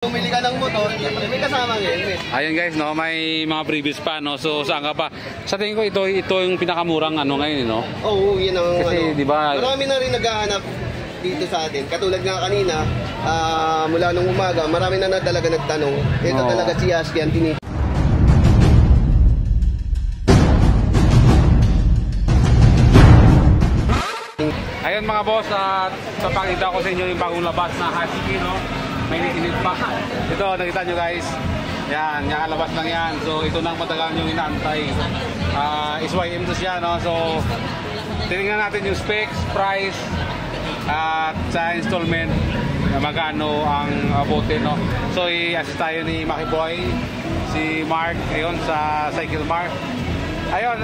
Bumili ka ng motor, may kasama ng helmet. Ayun guys, no, may mga previous pa, no. So saan ka pa? Sa tingin ko ito yung pinakamurang ano ngayon, no. Oo, yun ang kasi, ano. Di ba? Marami na rin naghahanap dito sa atin. Katulad nga kanina, mula nung umaga, marami na talaga nagtanong. Ito talaga si Yasky ang tinito. Ayun mga boss, at papakita ko sa inyo yung bagong labas na Husky, no. May init pa. Ito, nakita nyo guys. Yan, nakalabas lang yan. So, ito nang matagal yung inaantay. SYM to siya, no? So, tinignan natin yung specs, price, at sa installment, magkano ang abutin, no? So, i-assist tayo ni Maki Boy, si Mark, ayun, sa Cycle Mark. Ayun,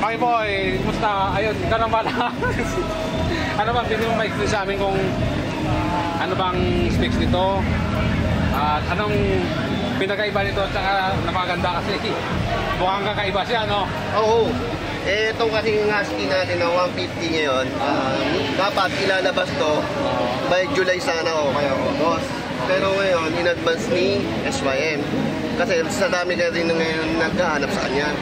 Maki Boy, kumusta? Ayun, ikaw naman. Ano ba, pwede mo ma-explain sa amin kung ano bang specs nito at anong pinakaiba nito at saka napakaganda kasi mukhang kakaiba siya, no? Oo. Itong kasing Husky natin na 150 ngayon, dapat ilalabas to by July sana o kaya August. Pero ngayon, in advance ni SYM. Kasi sa dami ka rin ngayon naghahanap sa kanya.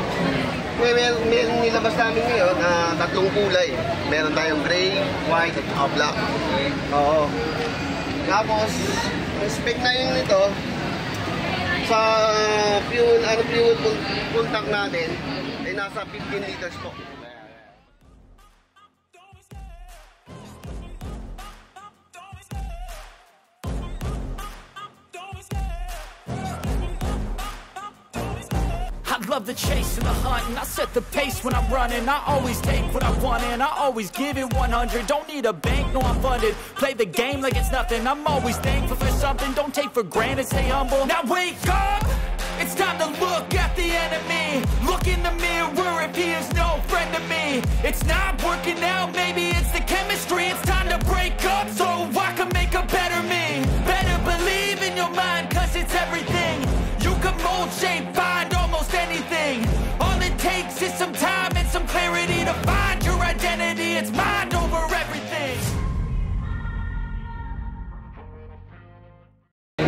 Meron nilabas namin ngayon tatlong kulay. Meron tayong gray, white, at black. Oo. Tapos, spec na yun nito sa fuel full tank natin ay nasa 15 liters po. I love the chase and the hunt, and I set the pace when I'm running. I always take what I want and I always give it 100. Don't need a bank, no I'm funded. Play the game like it's nothing. I'm always thankful for something. Don't take for granted, stay humble. Now wake up! It's time to look at the enemy. Look in the mirror if he is no friend to me. It's not working out, maybe it's the chemistry. It's time to break up so I can make a better me. Better believe in your mind, cause it's everything. You can mold, shape, find almost anything. All it takes is some time and some clarity to find your identity. It's mind over everything.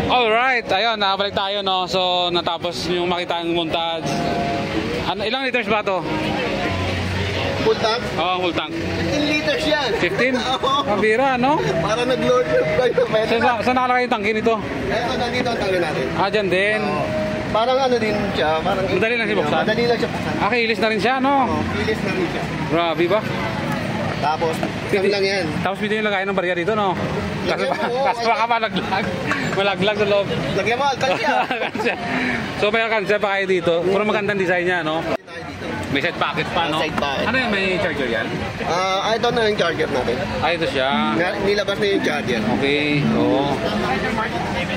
Alright, ayun, nakabalik tayo, no. So, natapos yung makita yung montage. Ano, ilang liters ba to? Full tank? Oo, full tank. 15 liters yan. 15? Kabira, no? Para nag-load kayo. Saan nakalagay yung tangke nito? Ito, nandito ang tangke natin. Dyan din. Parang ano din siya. Parang madali lang siya buksan? Madali lang siya buksan. Kilis na rin siya, no? Kilis na rin siya. Grabe ba? Tapos, kami lang yan. Tapos pwede yung lagayan ng barya dito, no? Kasi baka malaglag. Malaglag sa loob. Lagyan mo, alkansya. So may alkansya pa kayo dito. Puro magandang design niya, no? May side pocket pa, no? Side pocket. Ano yan? May charger yan? Ito na yung charger natin. Ito siya. Nilabas na yung charger. Okay, oo.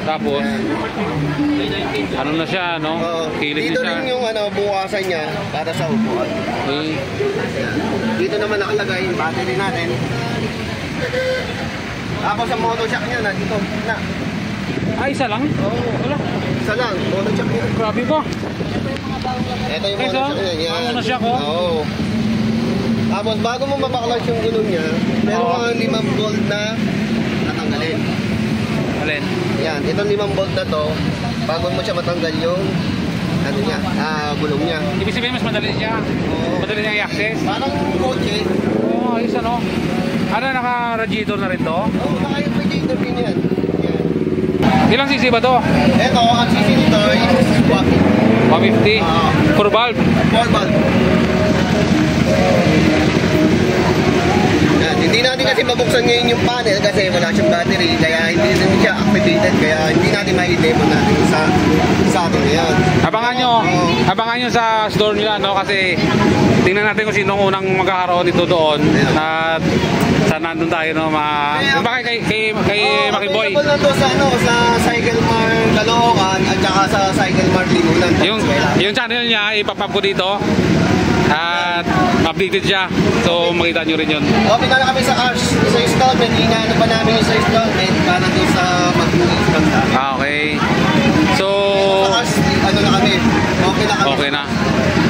Tapos, ano na siya, no? Kilis dito siya. rin yung bukasan niya para sa upuan. Okay. Dito naman nakalagay yung battery natin. Tapos sa motor shock niya, nandito na. Isa lang? Oo. Wala. Isa lang, motor shock niya. Grabe ba? Ito yung motor shock niya. Yan. Motor shock, oh? Oo. Tapos bago mo mabaklas yung gulong niya, meron kang 5 bolt na natanggalin. Alin? Yan, itong 5 bolt na to, bago mo siya matanggal yung ano niya, gulong niya. Ibig sabihin mas madali siya. Madali niya i-access. Parang kotse. Oo, ayos ano. Ano, naka-radiator na rin to? Oo, naka-radiator din yan. Ilang cc ba to? Ito, ang cc nito is 150. 4 valve? 4 valve. Yan, hindi natin kasi mabuksan ngayon yung panel kasi wala siyang battery, kaya hindi rin siya activated, kaya hindi natin mai-demo natin sa atin ngayon. Abangan nyo sa store nila, no? Kasi tingnan natin kung sinong unang magkakaroon dito doon. At saan nandun tayo, no? Baka kay Maki Boy. Available na to sa Cycle Mart Caloocan at saka sa Cycle Mart Limunan. Yung channel niya, ipapap ko dito. At updated siya. So makita nyo rin yun. Okay na kami sa cash, sa installment. Inaano pa namin yung sa installment para doon sa mag-install namin. Okay. So sa cash, ano na kami. Okay na kami. Okay na.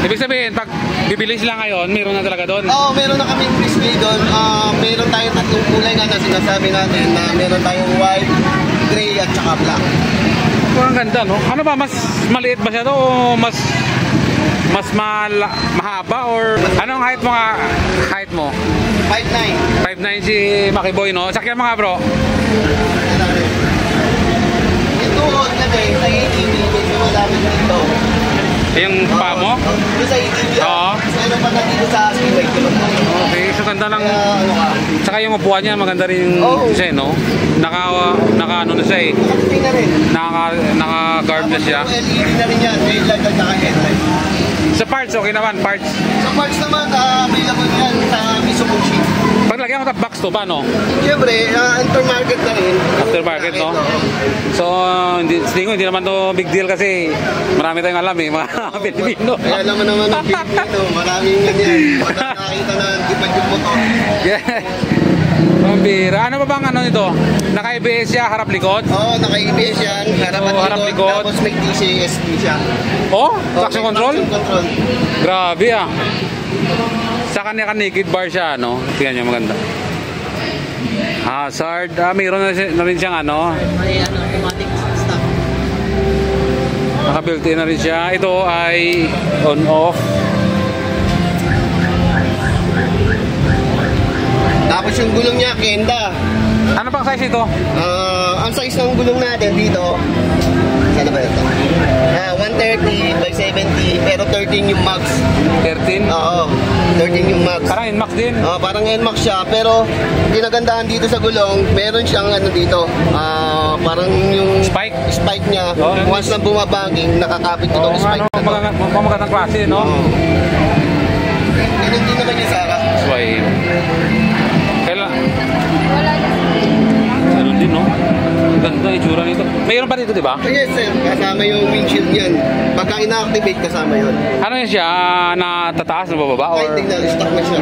Ibig sabihin, pag bibili sila ngayon, meron na talaga doon? Oo, meron na kaming display doon. Meron tayong tatlong kulay nga na sinasabi natin na meron tayong white, gray at saka black. Ang ganda, no? Ano ba, mas maliit ba siya to o mas mahaba or anong height mo nga? Height mo? 5'9". 5'9 si Makiboy, no? Sakyan mga bro. Yung tuhod kasi sa ATV, medyo malapit dito. Yung pa mo? Yung sa ATV, Oo. ano pa na dito sa speedway ko. Okay, so ganda lang. Kaya ano ka? Saka yung upuan niya, maganda rin Oo. siya, no? Naka ano na siya eh. Nakating na rin. Naka-guard na siya. Tapos yung LED na rin yan, taillight at saka headlight. Sa parts, okay naman, parts. Sa parts naman, available na yan sa Mitsubishi. Pag lagyan ko ng box to, paano? Siyempre, aftermarket na rin. Aftermarket, no? So, hindi naman to big deal kasi marami tayong alam eh, mga Pilipino. Kaya naman ang Pilipino, maraming ganyan. Pag nakakita na dipad yung motor. Yeah. Pambira. Ano ba bang ano nito? Naka-ABS siya, harap-likod? Oo, naka-ABS yan. harap-likod. Tapos may TCSP siya. Oh, Oo, traction may control? traction control. Grabe ah. Sa kanya naked bar siya, no? Tingnan niyo, maganda. Hazard. Mayroon na rin siyang ano. May automatic stop. Naka-built-in na rin siya. Ito ay on-off. Tapos yung gulong niya, Kenda. Ano bang size ito? Ang size ng gulong natin dito, sana ba ito? 130 by 70, pero 13 yung max. 13? Oo, 13 yung max. Parang Inmax din. Parang NMAX siya, pero ginagandahan dito sa gulong, meron siyang ano dito, parang yung spike niya, Oh, once na bumabaging, nakakapit Oo, itong spike ano, na to. magandang klase, no? Ganun din naman yung Sara. That's why. Kailan? Ano din, no? Ang ganda itsura nito. Mayroon pa dito, di ba? Yes sir, kasama yung windshield niyan. Pagka ina-activate, kasama yun. Ano yun siya? Natataas na bababa? Or Kahit tingnan, stock na siya.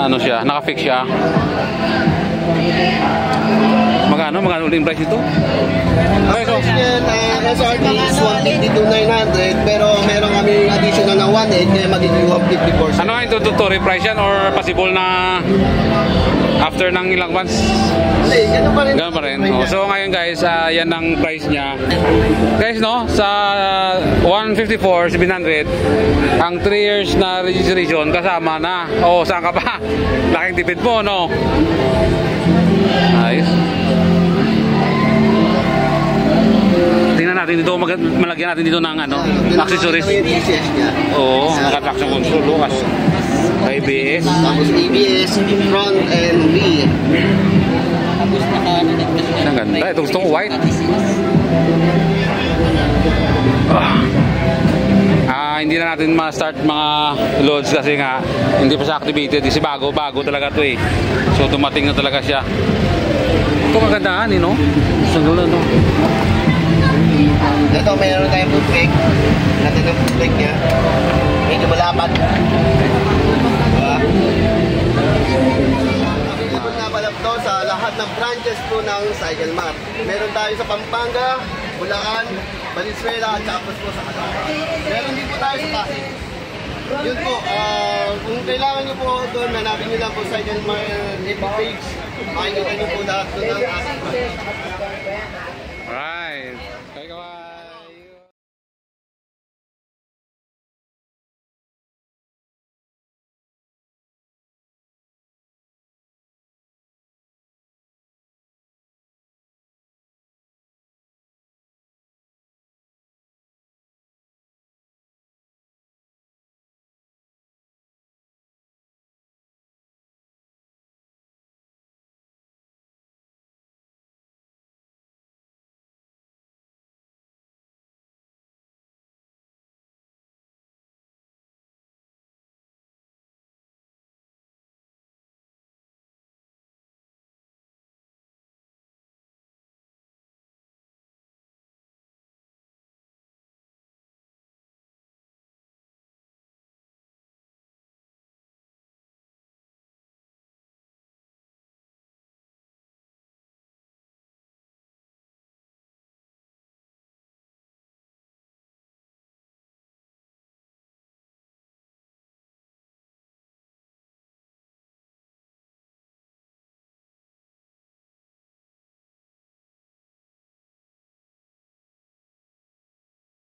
ano siya? Naka-fix siya? Magkano ulit yung price ito? Okay, so, Price niyan, SRT is 150 to 900, pero meron kami additional na 1.8, kaya magiging 154. ano nga introductory price yan or possible na after ng ilang months? Hindi, ganun pa rin. Ganun pa rin. Oh, so ngayon guys, yan ang price niya. Guys, no, sa 154, 700, ang 3 years na registration kasama na. Oh, saan ka ba? Laking tipid mo, no? Nice. Tingnan natin dito, malagyan natin dito ng ano, accessories. Oo, naka-traction control, Lucas. ABS. Tapos ABS, front and rear. Ang ganda. Ito gusto ko white. Hindi na natin ma-start mga loads kasi nga hindi pa siya activated. Kasi bago talaga to eh. So dumating na talaga siya. Ito magandaan eh, no? Gusto ko no? Ito, mayroon tayong foot brake. Natin ang foot brake niya. Medyo malapad. Available na pala to sa lahat ng branches po ng Cycle Mart. Meron tayo sa Pampanga, Bulacan, Valenzuela, at tapos po sa Caloocan. Meron din po tayo sa Pasig. Yun po, kung kailangan nyo po doon, hanapin nyo lang po Cycle Mart FB page. Makikita nyo po lahat doon ng asset. Alright.